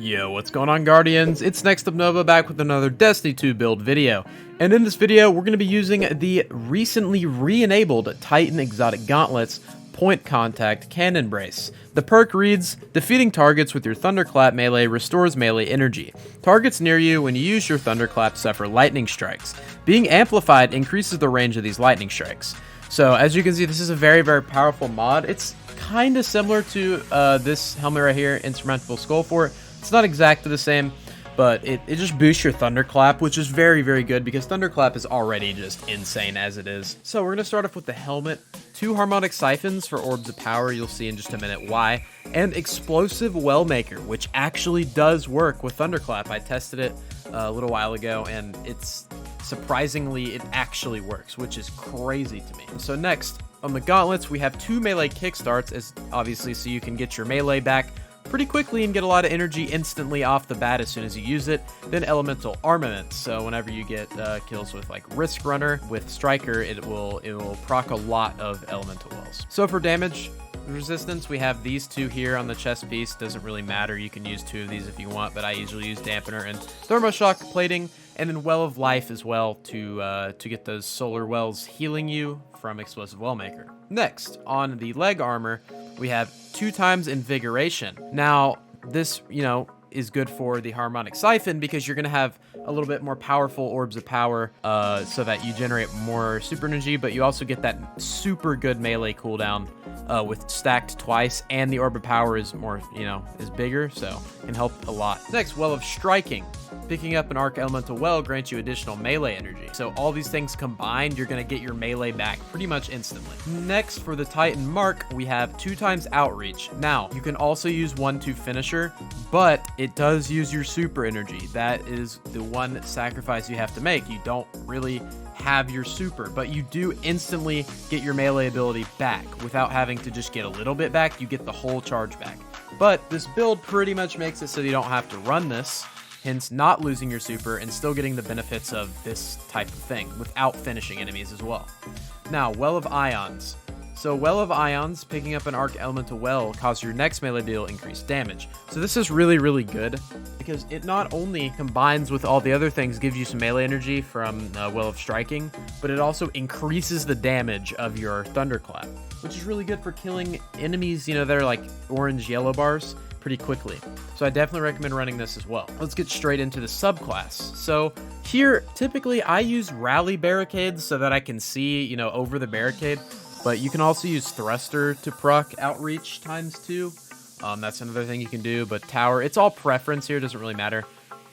Yo, what's going on, Guardians? It's Next Up Nova back with another Destiny 2 build video. And in this video, we're going to be using the recently re-enabled Titan Exotic Gauntlets Point Contact Cannon Brace. The perk reads, defeating targets with your Thunderclap melee restores melee energy. Targets near you when you use your Thunderclap suffer lightning strikes. Being amplified increases the range of these lightning strikes. So as you can see, this is a very, very powerful mod. It's kind of similar to this helmet right here, Insurmountable Skull Fort. It's not exactly the same, but it just boosts your Thunderclap, which is very, very good because Thunderclap is already just insane as it is. So we're going to start off with the helmet, 2 Harmonic Siphons for Orbs of Power, you'll see in just a minute why, and Explosive Wellmaker, which actually does work with Thunderclap. I tested it a little while ago, and it's surprisingly, it actually works, which is crazy to me. So next, on the Gauntlets, we have 2 melee kickstarts, as obviously, so you can get your melee back pretty quickly and get a lot of energy instantly off the bat as soon as you use it. Then Elemental Armaments, so whenever you get kills with like Risk Runner with Striker, it will proc a lot of Elemental Wells. So for damage resistance, we have these 2 here on the chest piece. Doesn't really matter, you can use 2 of these if you want, but I usually use Dampener and Thermoshock Plating, and then Well of Life as well to get those solar wells healing you from Explosive Wellmaker. Next, on the leg armor, we have 2 times Invigoration. Now, this, is good for the Harmonic Siphon because you're going to have a little bit more powerful Orbs of Power so that you generate more super energy, but you also get that super good melee cooldown with stacked twice, and the Orb of Power is more, is bigger, so can help a lot. Next, Well of Striking. Picking up an Arc Elemental Well grants you additional melee energy. So all these things combined, you're going to get your melee back pretty much instantly. Next, for the Titan Mark, we have 2 times Outreach. Now, you can also use 1-2 Finisher, but it does use your super energy. That is the one sacrifice you have to make. You don't really have your super, but you do instantly get your melee ability back without having to just get a little bit back. You get the whole charge back. But this build pretty much makes it so you don't have to run this, hence not losing your super and still getting the benefits of this type of thing without finishing enemies as well. Now, Well of Ions. So Well of Ions, picking up an Arc Elemental Well, causes your next melee deal increased damage. So this is really, really good because it not only combines with all the other things, gives you some melee energy from Well of Striking, but it also increases the damage of your Thunderclap, which is really good for killing enemies, that are like orange, yellow bars pretty quickly. So I definitely recommend running this as well. Let's get straight into the subclass. So here, typically I use Rally Barricades so that I can see, over the barricade. But you can also use Thruster to proc Outreach ×2. That's another thing you can do. But Tower, it's all preference here. Doesn't really matter.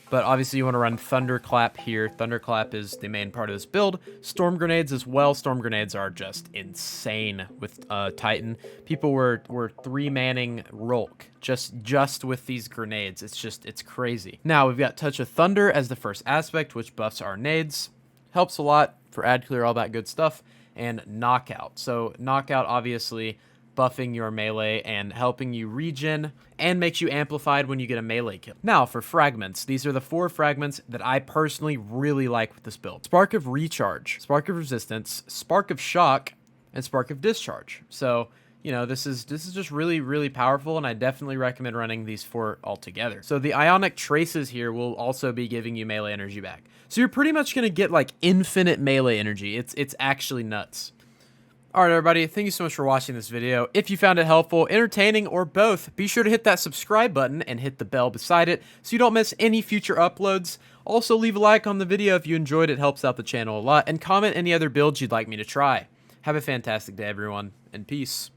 But obviously you want to run Thunderclap here. Thunderclap is the main part of this build. Storm Grenades as well. Storm Grenades are just insane with Titan. People were 3-manning Rolk just with these grenades. It's crazy. Now we've got Touch of Thunder as the first aspect, which buffs our nades. Helps a lot for ad clear, all that good stuff. And Knockout. So Knockout obviously buffing your melee and helping you regen and makes you amplified when you get a melee kill. Now for fragments, these are the 4 fragments that I personally really like with this build. Spark of Recharge, Spark of Resistance, Spark of Shock, and Spark of Discharge. So this is just really, really powerful, and I definitely recommend running these 4 all together. So the Ionic Traces here will also be giving you melee energy back. So you're pretty much going to get like infinite melee energy. It's actually nuts. Alright everybody, thank you so much for watching this video. If you found it helpful, entertaining, or both, be sure to hit that subscribe button and hit the bell beside it so you don't miss any future uploads. Also leave a like on the video if you enjoyed it, helps out the channel a lot, and comment any other builds you'd like me to try. Have a fantastic day everyone, and peace.